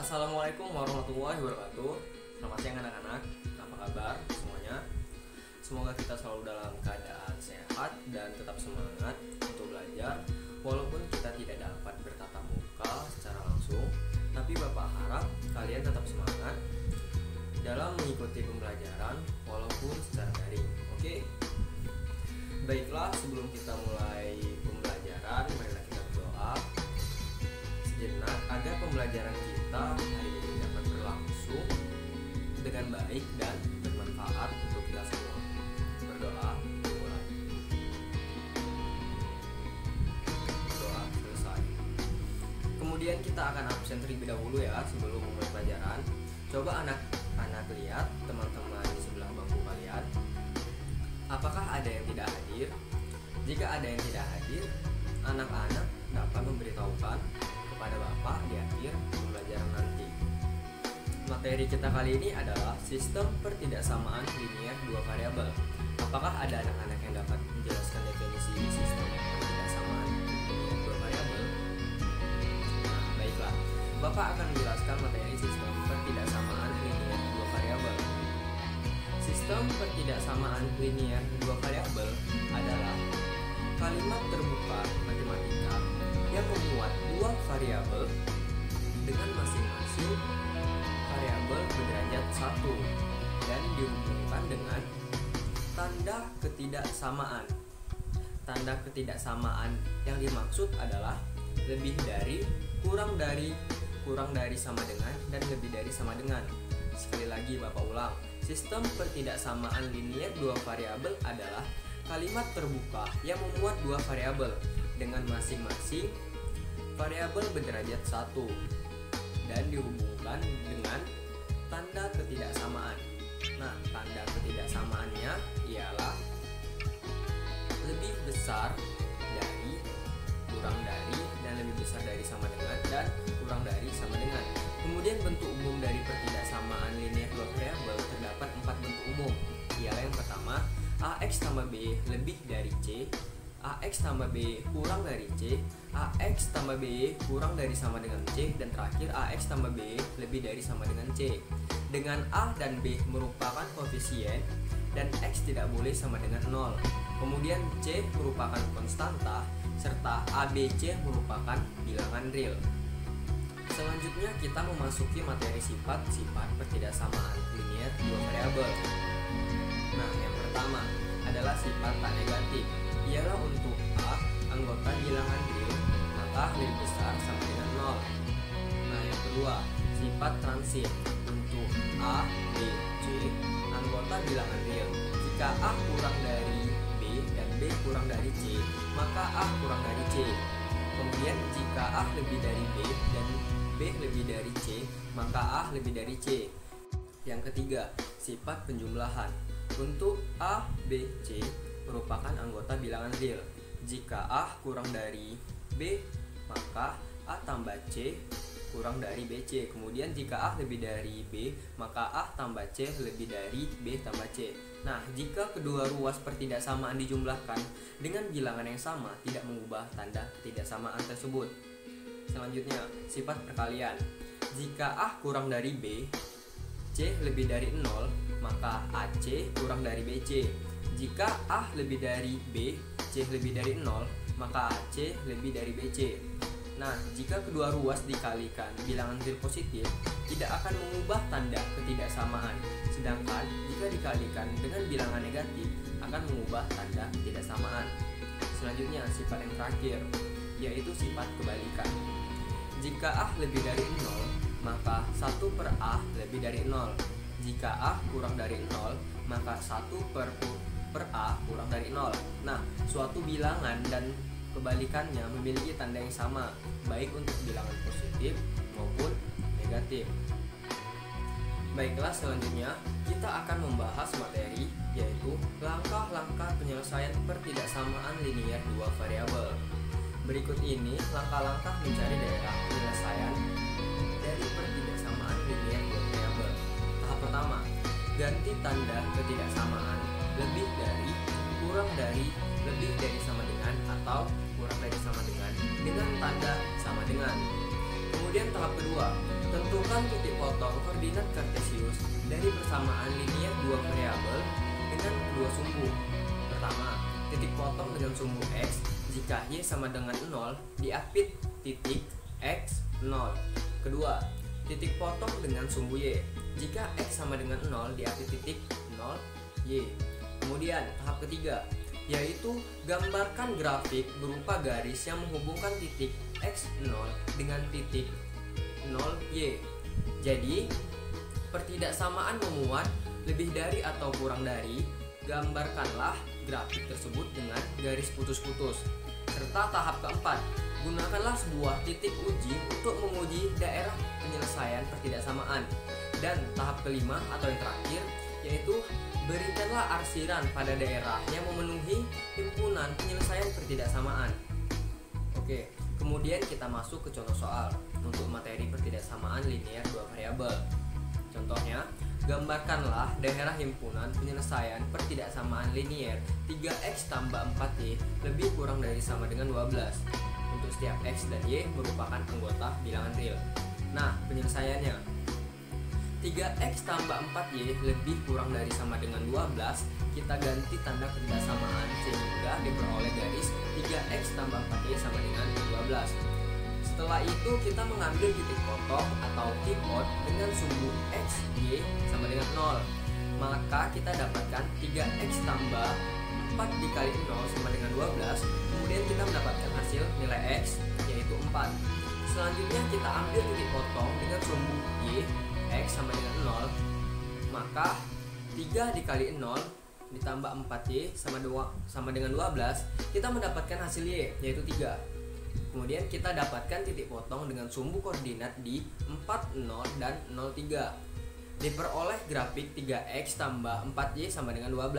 Assalamualaikum warahmatullahi wabarakatuh. Selamat siang anak-anak. Apa kabar semuanya? Semoga kita selalu dalam keadaan sehat dan tetap semangat untuk belajar. Walaupun kita tidak dapat bertatap muka secara langsung, tapi Bapak harap kalian tetap semangat dalam mengikuti pembelajaran walaupun secara daring. Oke? Baiklah, sebelum kita mulai pembelajaran, marilah kita berdoa sejenak agar pembelajaran kita hari ini dapat berlangsung dengan baik dan bermanfaat untuk kita semua. Berdoa dimulai. Doa selesai. Kemudian kita akan absen terlebih dahulu ya sebelum memulai pelajaran. Coba anak-anak lihat teman-teman di sebelah bangku kalian. Apakah ada yang tidak hadir? Jika ada yang tidak hadir, anak-anak dapat memberitahukan kepada Bapak di akhir pembelajaran nanti. Materi kita kali ini adalah sistem pertidaksamaan linier dua variabel. Apakah ada anak-anak yang dapat menjelaskan definisi sistem pertidaksamaan linier dua variabel? Nah, baiklah. Bapak akan menjelaskan materi sistem pertidaksamaan linier dua variabel. Sistem pertidaksamaan linier dua variabel adalah kalimat terbuka matematika yang memuat dua variabel dengan masing-masing variabel berderajat 1 dan dihubungkan dengan tanda ketidaksamaan. Tanda ketidaksamaan yang dimaksud adalah lebih dari, kurang dari sama dengan, dan lebih dari sama dengan. Sekali lagi Bapak ulang. Sistem pertidaksamaan linier dua variabel adalah kalimat terbuka yang memuat dua variabel dengan masing-masing variabel berderajat 1 dan dihubungkan dengan tanda ketidaksamaan. Nah, tanda ketidaksamaannya ialah lebih besar dari, kurang dari, dan lebih besar dari sama dengan, dan kurang dari sama dengan. Kemudian bentuk umum dari pertidaksamaan linier dua variabel terdapat 4 bentuk umum. Ialah yang pertama, AX tambah B lebih dari C, AX tambah B kurang dari C, AX tambah B kurang dari sama dengan C, dan terakhir AX tambah B lebih dari sama dengan C. Dengan A dan B merupakan koefisien dan X tidak boleh sama dengan 0. Kemudian C merupakan konstanta serta ABC merupakan bilangan real. Selanjutnya kita memasuki materi sifat-sifat pertidaksamaan linier dua variabel. Nah, yang pertama adalah sifat tak negatif. Ialah untuk A anggota bilangan real maka lebih besar sama dengan 0. Nah, yang kedua sifat transit. Untuk A, B, C anggota bilangan real. Jika A kurang dari B dan B kurang dari C, maka A kurang dari C. Kemudian jika A lebih dari B dan B lebih dari C, maka A lebih dari C. Yang ketiga, sifat penjumlahan. Untuk A, B, C merupakan anggota bilangan real. Jika A kurang dari B, maka A tambah C kurang dari BC. Kemudian jika A lebih dari B, maka A tambah C lebih dari B tambah C. Nah, jika kedua ruas pertidaksamaan dijumlahkan dengan bilangan yang sama, tidak mengubah tanda ketidaksamaan tersebut. Selanjutnya, sifat perkalian. Jika A kurang dari B, C lebih dari 0, maka AC kurang dari BC. Jika A lebih dari B, C lebih dari 0, maka AC lebih dari BC. Nah, jika kedua ruas dikalikan bilangan real positif, tidak akan mengubah tanda ketidaksamaan. Sedangkan jika dikalikan dengan bilangan negatif, akan mengubah tanda ketidaksamaan. Selanjutnya, sifat yang terakhir, yaitu sifat kebalikan. Jika A lebih dari 0, maka 1 per A lebih dari 0. Jika A kurang dari 0, maka 1 per A kurang dari 0. Nah, suatu bilangan dan kebalikannya memiliki tanda yang sama, baik untuk bilangan positif maupun negatif. Baiklah, selanjutnya kita akan membahas materi, yaitu langkah-langkah penyelesaian pertidaksamaan linier dua variabel. Berikut ini langkah-langkah mencari daerah penyelesaian dari pertidaksamaan linier dua variabel. Tahap pertama, ganti tanda ketidaksamaan lebih dari, kurang dari, lebih dari sama dengan, atau kurang dari sama dengan tanda sama dengan. Kemudian tahap kedua, tentukan Tentukan titik potong koordinat kartesius dari persamaan linier dua variabel dengan kedua sumbu. Pertama, titik potong dengan sumbu x jika y sama dengan 0 diapit titik x 0. Kedua, titik potong dengan sumbu y jika x sama dengan 0 diapit titik 0 y. Kemudian tahap ketiga, yaitu gambarkan grafik berupa garis yang menghubungkan titik x0 dengan titik 0y. Jadi, pertidaksamaan memuat lebih dari atau kurang dari, gambarkanlah grafik tersebut dengan garis putus-putus. Serta tahap keempat, gunakanlah sebuah titik uji untuk menguji daerah penyelesaian pertidaksamaan. Dan tahap kelima atau yang terakhir, yaitu berikanlah arsiran pada daerah yang memenuhi himpunan penyelesaian pertidaksamaan. Oke, kemudian kita masuk ke contoh soal untuk materi pertidaksamaan linier dua variabel. Contohnya, gambarkanlah daerah himpunan penyelesaian pertidaksamaan linier 3x tambah 4y lebih kurang dari sama dengan 12. Untuk setiap x dan y merupakan anggota bilangan real. Nah, penyelesaiannya 3x tambah 4y lebih kurang dari sama dengan 12, kita ganti tanda ketidaksamaan sehingga diperoleh garis 3x tambah 4y sama dengan 12. Setelah itu kita mengambil titik potong atau pivot dengan sumbu x, y sama dengan 0. Maka kita dapatkan 3x tambah 4 dikali 0 sama dengan 12. Kemudian kita mendapatkan hasil nilai x yaitu 4. Selanjutnya kita ambil titik potong dengan sumbu y, x sama dengan 0. Maka 3 dikali 0 ditambah 4y sama dengan 12. Kita mendapatkan hasil y yaitu 3. Kemudian kita dapatkan titik potong dengan sumbu koordinat di 4, 0, dan 0, 3. Diperoleh grafik 3x tambah 4y sama dengan 12.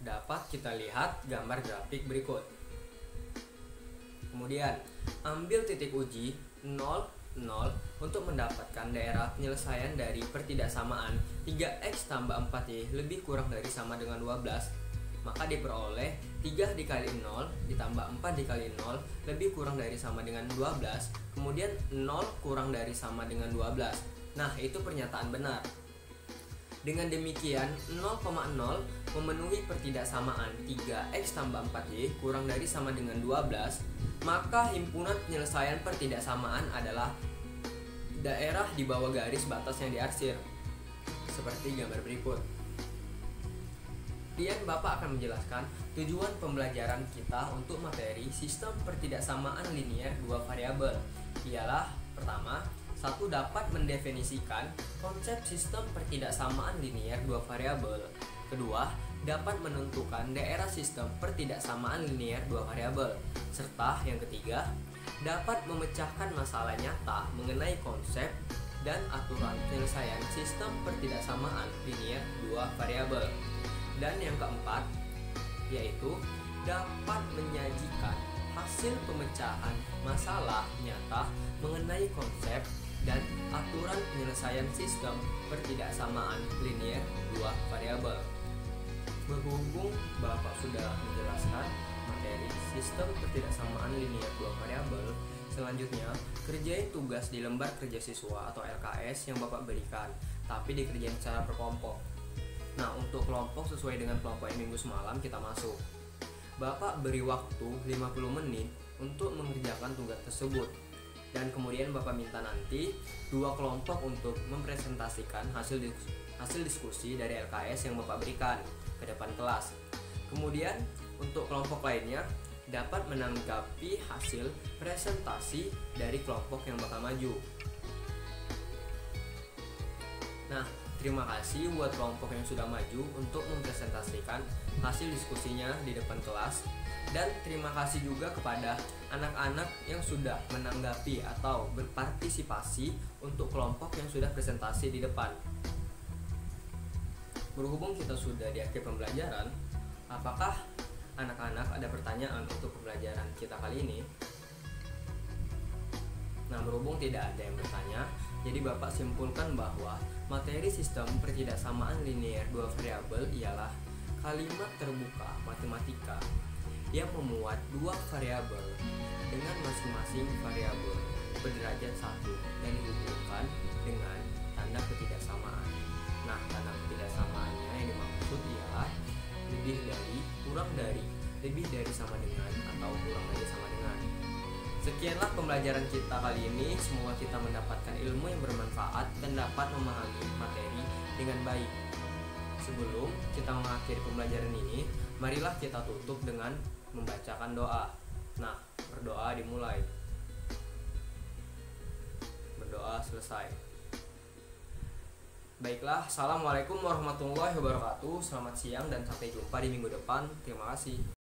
Dapat kita lihat gambar grafik berikut. Kemudian, ambil titik uji 0, 0 untuk mendapatkan daerah penyelesaian dari pertidaksamaan 3x tambah 4y lebih kurang dari sama dengan 12. Maka diperoleh 3 dikali 0 ditambah 4 dikali 0 lebih kurang dari sama dengan 12. Kemudian 0 kurang dari sama dengan 12. Nah, itu pernyataan benar. Dengan demikian 0,0 memenuhi pertidaksamaan 3x tambah 4y kurang dari sama dengan 12. Maka himpunan penyelesaian pertidaksamaan adalah daerah di bawah garis batas yang diarsir seperti gambar berikut. Kemudian Bapak akan menjelaskan tujuan pembelajaran kita untuk materi sistem pertidaksamaan linier dua variabel. Ialah pertama, satu dapat mendefinisikan konsep sistem pertidaksamaan linier dua variabel. Kedua, dapat menentukan daerah sistem pertidaksamaan linier dua variabel. Serta yang ketiga, dapat memecahkan masalah nyata mengenai konsep dan aturan penyelesaian sistem pertidaksamaan linier dua variabel. Dan yang keempat, yaitu dapat menyajikan hasil pemecahan masalah nyata mengenai konsep dan aturan penyelesaian sistem pertidaksamaan linier dua variabel. Berhubung Bapak sudah menjelaskan materi sistem pertidaksamaan linier dua variabel, selanjutnya kerjain tugas di lembar kerja siswa atau LKS yang Bapak berikan, tapi dikerjain secara berkelompok. Nah, untuk kelompok sesuai dengan kelompok yang minggu semalam kita masuk. Bapak beri waktu 50 menit untuk mengerjakan tugas tersebut. Dan kemudian Bapak minta nanti dua kelompok untuk mempresentasikan hasil diskusi dari LKS yang Bapak berikan ke depan kelas. Kemudian untuk kelompok lainnya dapat menanggapi hasil presentasi dari kelompok yang bakal maju. Nah, terima kasih buat kelompok yang sudah maju untuk mempresentasikan hasil diskusinya di depan kelas. Dan terima kasih juga kepada anak-anak yang sudah menanggapi atau berpartisipasi untuk kelompok yang sudah presentasi di depan. Berhubung kita sudah di akhir pembelajaran, apakah anak-anak ada pertanyaan untuk pembelajaran kita kali ini? Nah, berhubung tidak ada yang bertanya, jadi Bapak simpulkan bahwa materi sistem pertidaksamaan linier dua variabel ialah kalimat terbuka matematika yang memuat dua variabel dengan masing-masing variabel berderajat 1 dan dihubungkan dengan sama dengan atau kurang dari sama dengan. Sekianlah pembelajaran kita kali ini. Semoga kita mendapatkan ilmu yang bermanfaat dan dapat memahami materi dengan baik. Sebelum kita mengakhiri pembelajaran ini, marilah kita tutup dengan membacakan doa. Nah, berdoa dimulai. Berdoa selesai. Baiklah, assalamualaikum warahmatullahi wabarakatuh. Selamat siang dan sampai jumpa di minggu depan. Terima kasih.